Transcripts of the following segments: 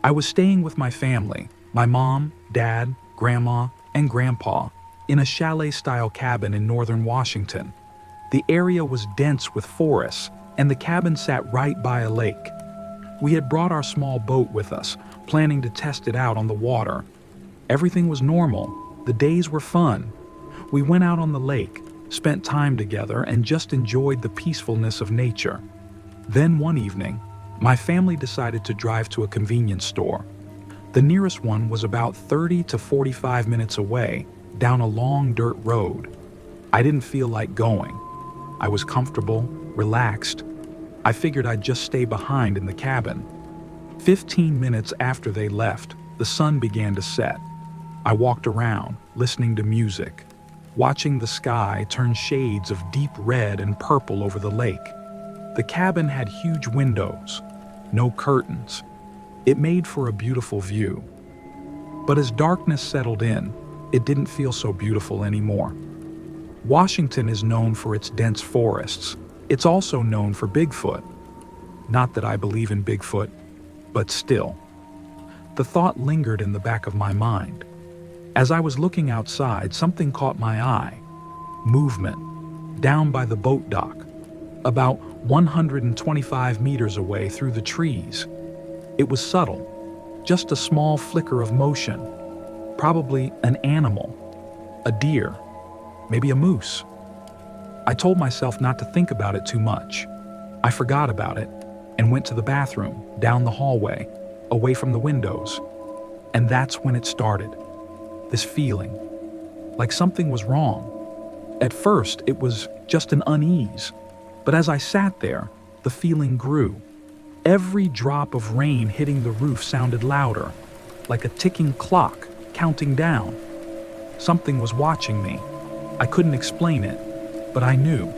I was staying with my family, my mom, dad, grandma, and grandpa, in a chalet-style cabin in northern Washington. The area was dense with forests, and the cabin sat right by a lake. We had brought our small boat with us, planning to test it out on the water. Everything was normal. The days were fun. We went out on the lake, spent time together, and just enjoyed the peacefulness of nature. Then one evening, my family decided to drive to a convenience store. The nearest one was about 30 to 45 minutes away, down a long dirt road. I didn't feel like going. I was comfortable, relaxed. I figured I'd just stay behind in the cabin. 15 minutes after they left, the sun began to set. I walked around, listening to music, watching the sky turn shades of deep red and purple over the lake. The cabin had huge windows, no curtains. It made for a beautiful view. But as darkness settled in, it didn't feel so beautiful anymore. Washington is known for its dense forests. It's also known for Bigfoot. Not that I believe in Bigfoot, but still. The thought lingered in the back of my mind. As I was looking outside, something caught my eye. Movement, down by the boat dock, about 125 meters away through the trees. It was subtle, just a small flicker of motion. Probably an animal, a deer, maybe a moose. I told myself not to think about it too much. I forgot about it and went to the bathroom, down the hallway, away from the windows. And that's when it started. This feeling, like something was wrong. At first, it was just an unease. But as I sat there, the feeling grew. Every drop of rain hitting the roof sounded louder, like a ticking clock counting down. Something was watching me. I couldn't explain it, but I knew.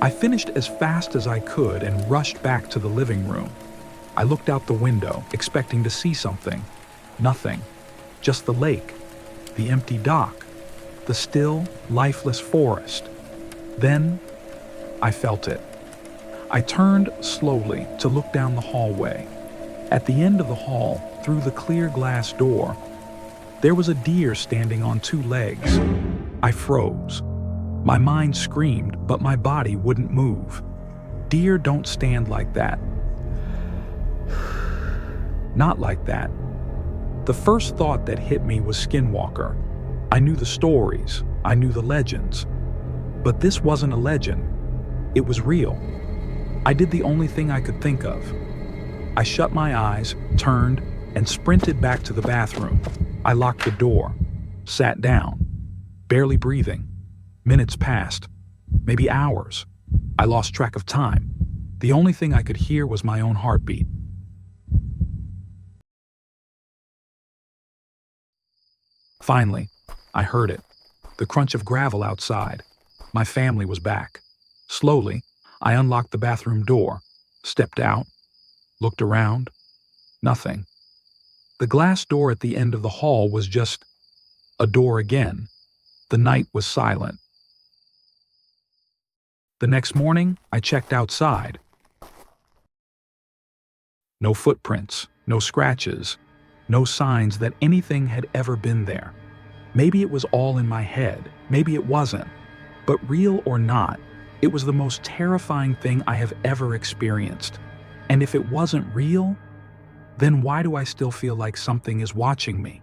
I finished as fast as I could and rushed back to the living room. I looked out the window, expecting to see something. Nothing. Just the lake, the empty dock, the still, lifeless forest. Then, I felt it. I turned slowly to look down the hallway. At the end of the hall, through the clear glass door, there was a deer standing on two legs. I froze. My mind screamed, but my body wouldn't move. Deer don't stand like that. Not like that. The first thought that hit me was Skinwalker. I knew the stories, I knew the legends. But this wasn't a legend. It was real. I did the only thing I could think of. I shut my eyes, turned, and sprinted back to the bathroom. I locked the door, sat down, barely breathing. Minutes passed, maybe hours. I lost track of time. The only thing I could hear was my own heartbeat. Finally, I heard it, the crunch of gravel outside. My family was back. Slowly, I unlocked the bathroom door, stepped out, looked around. Nothing. The glass door at the end of the hall was just a door again. The night was silent. The next morning, I checked outside. No footprints, no scratches, no signs that anything had ever been there. Maybe it was all in my head, maybe it wasn't. But real or not, it was the most terrifying thing I have ever experienced. And if it wasn't real, then why do I still feel like something is watching me?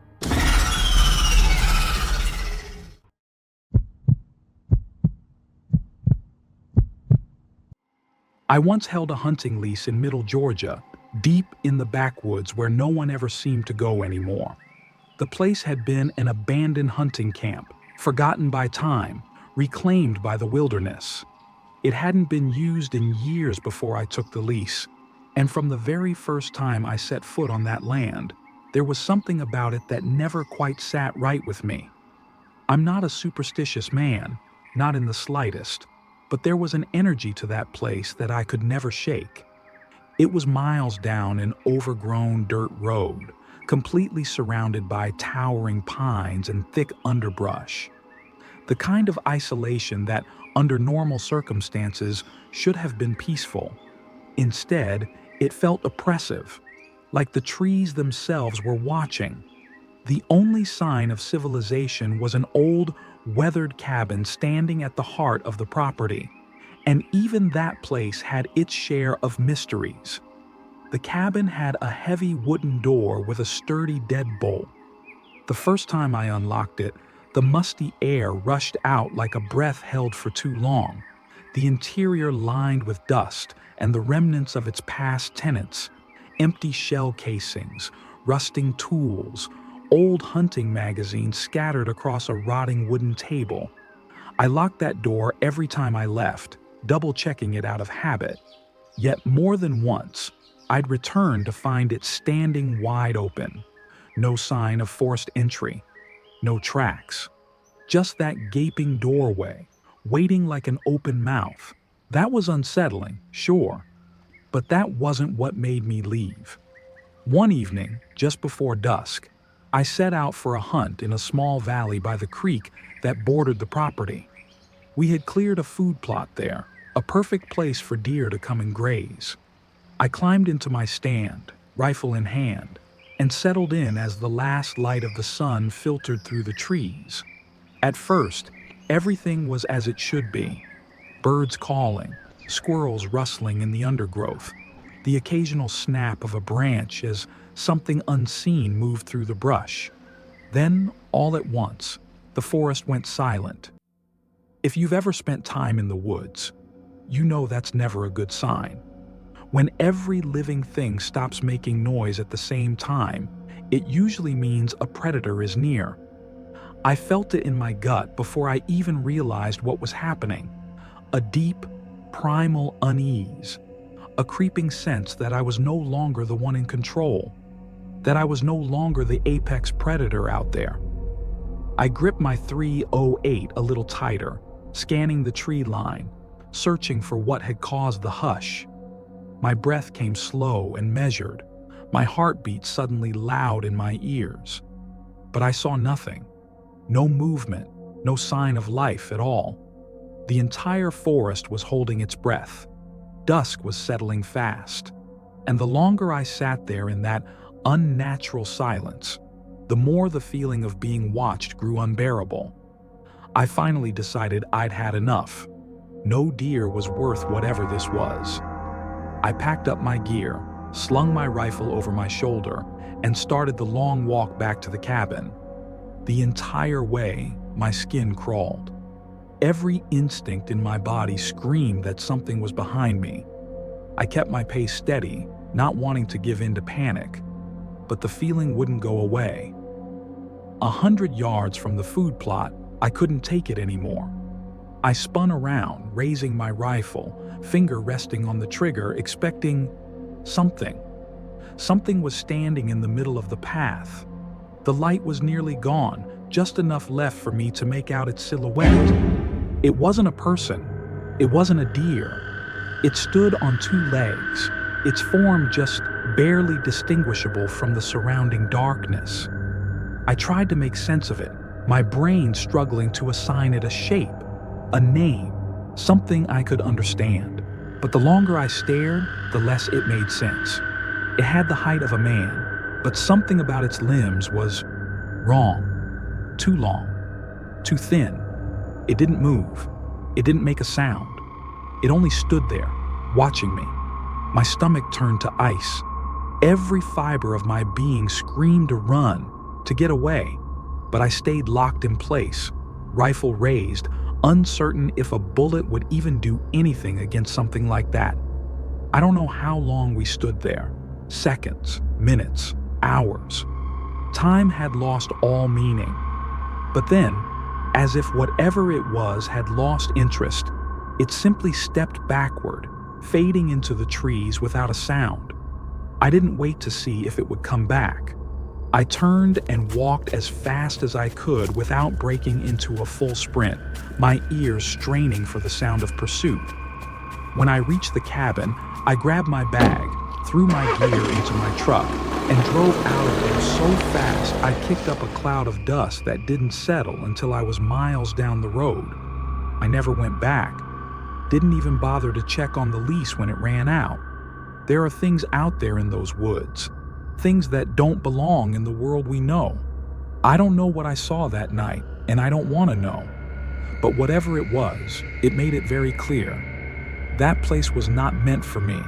I once held a hunting lease in Middle Georgia, deep in the backwoods where no one ever seemed to go anymore. The place had been an abandoned hunting camp, forgotten by time, reclaimed by the wilderness. It hadn't been used in years before I took the lease, and from the very first time I set foot on that land, there was something about it that never quite sat right with me. I'm not a superstitious man, not in the slightest, but there was an energy to that place that I could never shake. It was miles down an overgrown dirt road, completely surrounded by towering pines and thick underbrush. The kind of isolation that, under normal circumstances, should have been peaceful. Instead, it felt oppressive, like the trees themselves were watching. The only sign of civilization was an old, weathered cabin standing at the heart of the property, and even that place had its share of mysteries. The cabin had a heavy wooden door with a sturdy deadbolt. The first time I unlocked it, the musty air rushed out like a breath held for too long, the interior lined with dust and the remnants of its past tenants, empty shell casings, rusting tools, old hunting magazines scattered across a rotting wooden table. I locked that door every time I left, double-checking it out of habit. Yet more than once, I'd return to find it standing wide open. No sign of forced entry, no tracks. Just that gaping doorway, waiting like an open mouth. That was unsettling, sure, but that wasn't what made me leave. One evening, just before dusk, I set out for a hunt in a small valley by the creek that bordered the property. We had cleared a food plot there, a perfect place for deer to come and graze. I climbed into my stand, rifle in hand, and settled in as the last light of the sun filtered through the trees. At first, everything was as it should be. Birds calling, squirrels rustling in the undergrowth, the occasional snap of a branch as something unseen moved through the brush. Then, all at once, the forest went silent. If you've ever spent time in the woods, you know that's never a good sign. When every living thing stops making noise at the same time, it usually means a predator is near. I felt it in my gut before I even realized what was happening. A deep, primal unease. A creeping sense that I was no longer the one in control. That I was no longer the apex predator out there. I gripped my .308 a little tighter, scanning the tree line, searching for what had caused the hush. My breath came slow and measured, my heartbeat suddenly loud in my ears. But I saw nothing. No movement, no sign of life at all. The entire forest was holding its breath. Dusk was settling fast, and the longer I sat there in that unnatural silence, the more the feeling of being watched grew unbearable. I finally decided I'd had enough. No deer was worth whatever this was. I packed up my gear, slung my rifle over my shoulder, and started the long walk back to the cabin. The entire way, my skin crawled. Every instinct in my body screamed that something was behind me. I kept my pace steady, not wanting to give in to panic, but the feeling wouldn't go away. 100 yards from the food plot, I couldn't take it anymore. I spun around, raising my rifle, finger resting on the trigger, expecting something. Something was standing in the middle of the path. The light was nearly gone, just enough left for me to make out its silhouette. It wasn't a person. It wasn't a deer. It stood on two legs, its form just barely distinguishable from the surrounding darkness. I tried to make sense of it, my brain struggling to assign it a shape, a name, something I could understand. But the longer I stared, the less it made sense. It had the height of a man, but something about its limbs was wrong. Too long, too thin. It didn't move. It didn't make a sound. It only stood there, watching me. My stomach turned to ice. Every fiber of my being screamed to run, to get away, but I stayed locked in place, rifle raised, uncertain if a bullet would even do anything against something like that. I don't know how long we stood there. Seconds, minutes, hours. Time had lost all meaning. But then, as if whatever it was had lost interest, it simply stepped backward, fading into the trees without a sound. I didn't wait to see if it would come back. I turned and walked as fast as I could without breaking into a full sprint, my ears straining for the sound of pursuit. When I reached the cabin, I grabbed my bag, threw my gear into my truck, and drove out of there so fast I kicked up a cloud of dust that didn't settle until I was miles down the road. I never went back. Didn't even bother to check on the lease when it ran out. There are things out there in those woods. things that don't belong in the world we know. I don't know what I saw that night, and I don't want to know. But whatever it was, it made it very clear. That place was not meant for me.